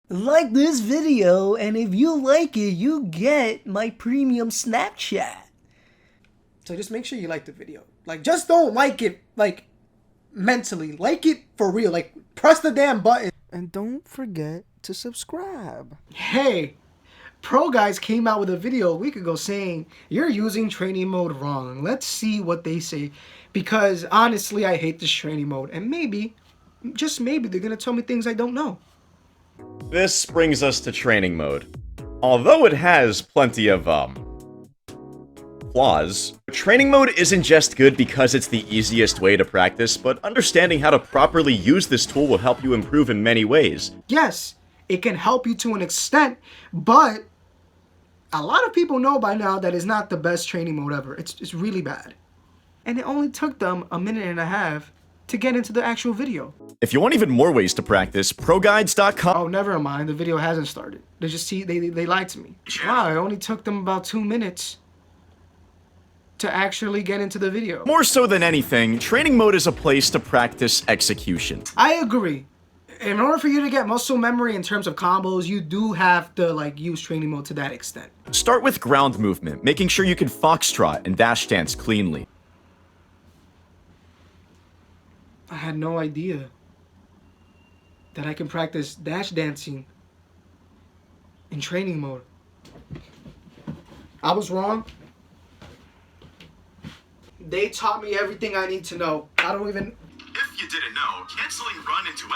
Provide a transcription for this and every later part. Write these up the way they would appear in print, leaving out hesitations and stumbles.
Like this video, and if you like it, you get my premium Snapchat. So just make sure you like the video. Like, just don't like it, like, mentally. Like it for real. Like, press the damn button. And don't forget to subscribe. Hey, Proguides came out with a video a week ago saying, you're using training mode wrong. Let's see what they say. Because, honestly, I hate this training mode. And maybe, just maybe, they're going to tell me things I don't know. This brings us to training mode. Although it has plenty of, flaws, training mode isn't just good because it's the easiest way to practice, but understanding how to properly use this tool will help you improve in many ways. Yes, it can help you to an extent, but a lot of people know by now that it's not the best training mode ever. It's really bad. And it only took them a minute and a half to get into the actual video. If you want even more ways to practice, Proguides.com. Oh, never mind. The video hasn't started. They just they lied to me. Wow, it only took them about 2 minutes to actually get into the video. More so than anything, training mode is a place to practice execution. I agree. In order for you to get muscle memory in terms of combos, you do have to like use training mode to that extent. Start with ground movement, making sure you can foxtrot and dash dance cleanly. I had no idea that I can practice dash dancing in training mode. I was wrong. They taught me everything I need to know. I don't even... If you didn't know, canceling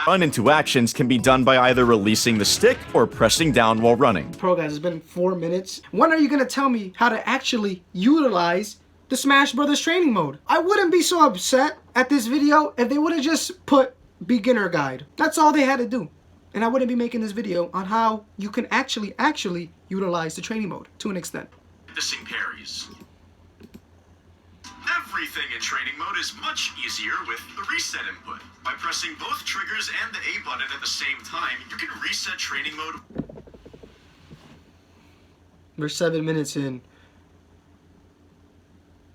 run into actions can be done by either releasing the stick or pressing down while running. Guys, it's been 4 minutes. When are you gonna tell me how to actually utilize the Smash Brothers training mode? I wouldn't be so upset at this video if they would have just put beginner guide. That's all they had to do. And I wouldn't be making this video on how you can actually utilize the training mode to an extent. Practicing parries. Everything in training mode is much easier with the reset input. By pressing both triggers and the A button at the same time, you can reset training mode. We're 7 minutes in,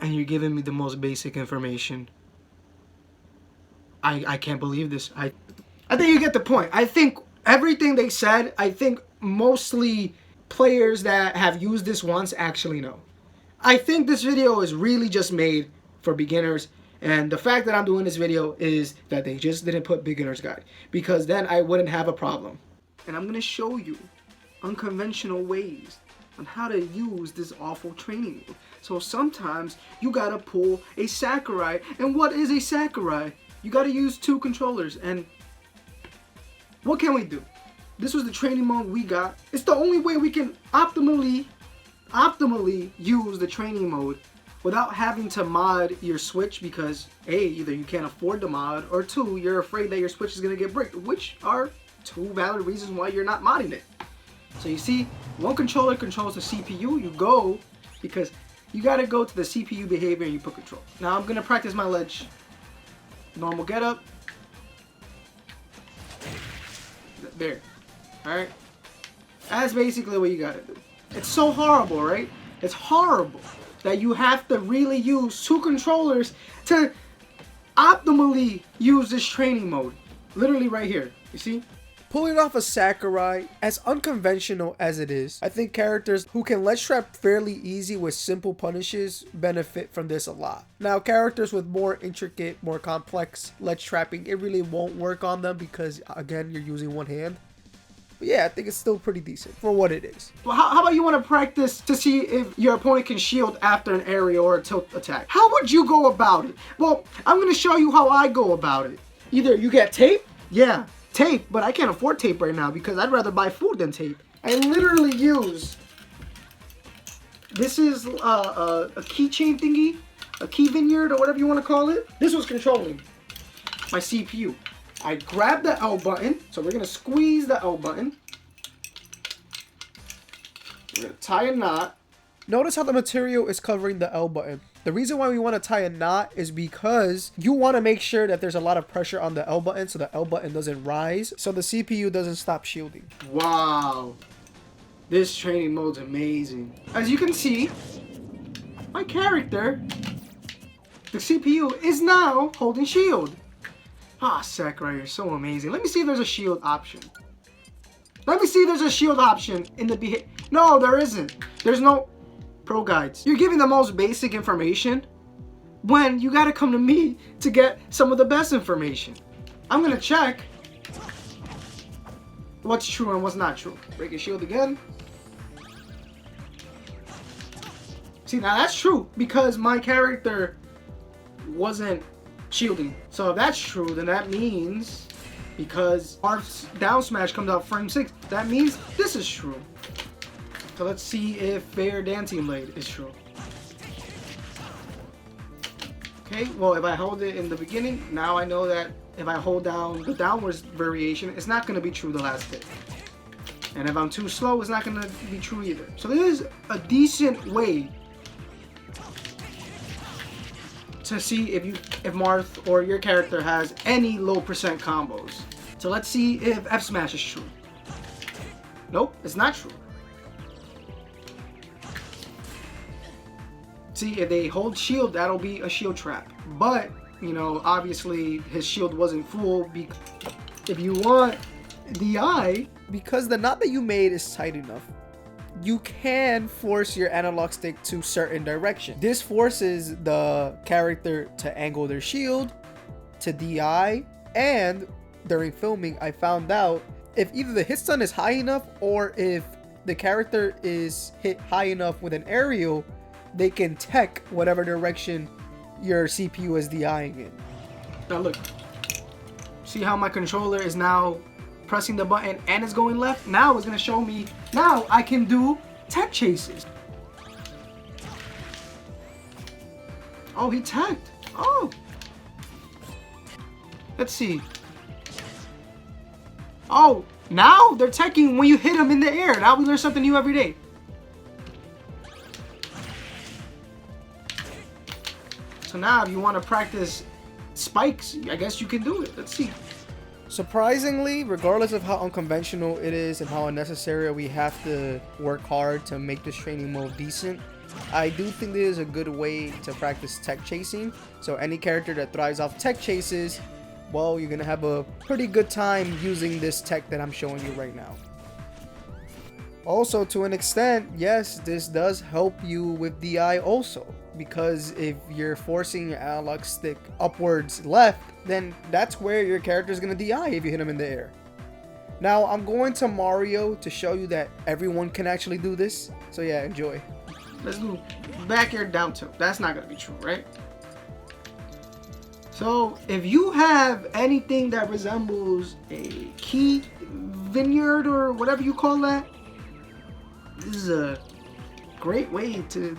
and you're giving me the most basic information. I can't believe this. I think you get the point. I think everything they said, I think mostly players that have used this once actually know. I think this video is really just made for beginners, and the fact that I'm doing this video is that they just didn't put beginner's guide, because then I wouldn't have a problem. And I'm going to show you unconventional ways on how to use this awful training mode. So sometimes you gotta pull a Sakurai, and what is a Sakurai? You gotta use 2 controllers, and what can we do? This was the training mode we got. It's the only way we can optimally use the training mode without having to mod your Switch, because A, either you can't afford the mod, or 2, you're afraid that your Switch is gonna get bricked, which are 2 valid reasons why you're not modding it. So you see, one controller controls the CPU. You go, because you gotta go to the CPU behavior and you put control. Now I'm gonna practice my ledge. Normal get up. There. Alright? That's basically what you gotta do. It's so horrible, right? It's horrible that you have to really use 2 controllers to optimally use this training mode. Literally right here. You see? Pulling off a Sakurai, as unconventional as it is, I think characters who can ledge trap fairly easy with simple punishes benefit from this a lot. Now, characters with more intricate, more complex ledge trapping, it really won't work on them because, again, you're using one hand. But yeah, I think it's still pretty decent for what it is. Well, how about you want to practice to see if your opponent can shield after an aerial or a tilt attack? How would you go about it? Well, I'm going to show you how I go about it. Either you get tape. Yeah. Tape, but I can't afford tape right now because I'd rather buy food than tape. I literally use, this is a keychain thingy, a key vineyard or whatever you want to call it. This was controlling my CPU. I grab the L button, so we're going to squeeze the L button. We're going to tie a knot. Notice how the material is covering the L button. The reason why we want to tie a knot is because you want to make sure that there's a lot of pressure on the L button so the L button doesn't rise, so the CPU doesn't stop shielding. Wow. This training mode's amazing. As you can see, my character, the CPU, is now holding shield. Ah, Sakurai, you're so amazing. Let me see if there's a shield option. Let me see if there's a shield option in the No, there isn't. There's no Proguides. You're giving the most basic information when you gotta come to me to get some of the best information. I'm gonna check what's true and what's not true. Break your shield again. See, now that's true because my character wasn't shielding. So if that's true, then that means because our down smash comes out frame 6, that means this is true. So let's see if Fair Dancing Blade is true. Okay, well if I hold it in the beginning, now I know that if I hold down the downwards variation, it's not going to be true the last hit. And if I'm too slow, it's not going to be true either. So this is a decent way to see if Marth or your character has any low percent combos. So let's see if F smash is true. Nope, it's not true. See, if they hold shield, that'll be a shield trap. But, you know, obviously his shield wasn't full. If you want DI, because the knot that you made is tight enough, you can force your analog stick to certain direction. This forces the character to angle their shield, to DI, and during filming I found out if either the hit stun is high enough or if the character is hit high enough with an aerial, they can tech whatever direction your CPU is DIing in. Now look, see how my controller is now pressing the button and it's going left? Now it's gonna show me, now I can do tech chases. Oh, he tagged. Oh. Let's see. Oh, now they're teching when you hit them in the air. Now we learn something new every day. So now if you want to practice spikes, I guess you can do it. Let's see. Surprisingly, regardless of how unconventional it is and how unnecessary we have to work hard to make this training mode decent, I do think this is a good way to practice tech chasing. So any character that thrives off tech chases, well, you're gonna have a pretty good time using this tech that I'm showing you right now. Also, to an extent, yes, this does help you with DI also, because if you're forcing your analog stick upwards left, then that's where your character is going to DI if you hit him in the air. Now, I'm going to Mario to show you that everyone can actually do this. So yeah, enjoy. Let's do back air down tilt. That's not going to be true, right? So if you have anything that resembles a key vineyard or whatever you call that, this is a great way to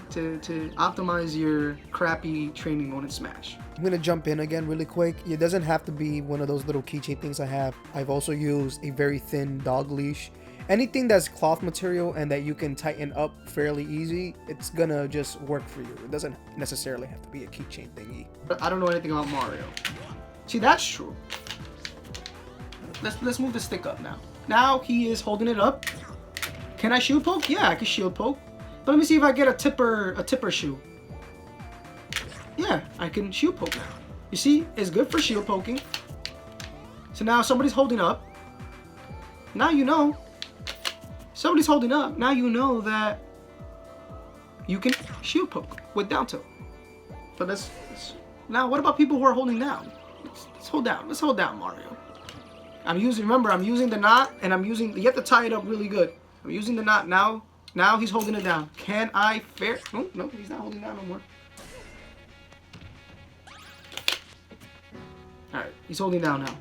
optimize your crappy training mode in Smash. I'm gonna jump in again really quick. It doesn't have to be one of those little keychain things I have. I've also used a very thin dog leash. Anything that's cloth material and that you can tighten up fairly easy, it's gonna just work for you. It doesn't necessarily have to be a keychain thingy. But I don't know anything about Mario. See, that's true. Let's move the stick up now. Now he is holding it up. Can I shield poke? Yeah, I can shield poke. But let me see if I get a tipper shoe. Yeah, I can shield poke now. You see, it's good for shield poking. So now somebody's holding up. Now you know. Somebody's holding up. Now you know that you can shield poke with down tilt. But now what about people who are holding down? Let's hold down. Let's hold down, Mario. Remember, I'm using the knot and you have to tie it up really good. I'm using the knot now. Now he's holding it down. Can I fair? Oh, no, he's not holding down no more. Alright, he's holding down now.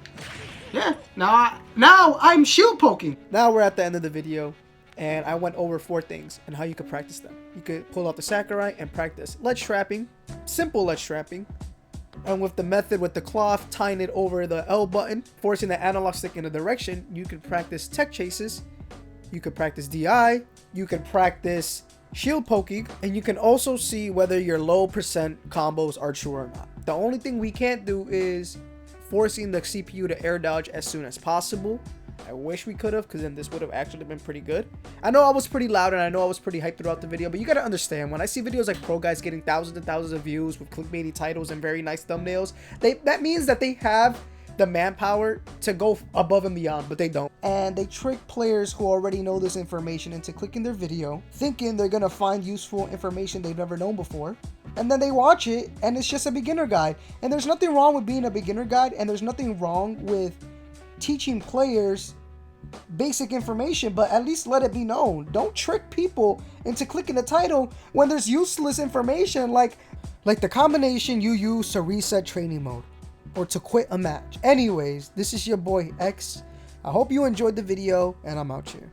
Yeah, now I'm shield poking. Now we're at the end of the video, and I went over 4 things and how you could practice them. You could pull out the Sakurai and practice ledge trapping, simple ledge trapping, and with the method with the cloth, tying it over the L button, forcing the analog stick in a direction, you could practice tech chases, you could practice DI, you could practice shield poking, and you can also see whether your low percent combos are true or not. The only thing we can't do is forcing the CPU to air dodge as soon as possible. I wish we could have, because then this would have actually been pretty good. I know I was pretty loud and I know I was pretty hyped throughout the video, but you gotta understand, when I see videos like Proguides getting thousands and thousands of views with clickbaity titles and very nice thumbnails, that means that they have the manpower to go above and beyond, but they don't. And they trick players who already know this information into clicking their video, thinking they're gonna find useful information they've never known before. And then they watch it, and it's just a beginner guide. And there's nothing wrong with being a beginner guide, and there's nothing wrong with teaching players basic information, but at least let it be known. Don't trick people into clicking the title when there's useless information like the combination you use to reset training mode or to quit a match. Anyways, this is your boy X. I hope you enjoyed the video, and I'm out here.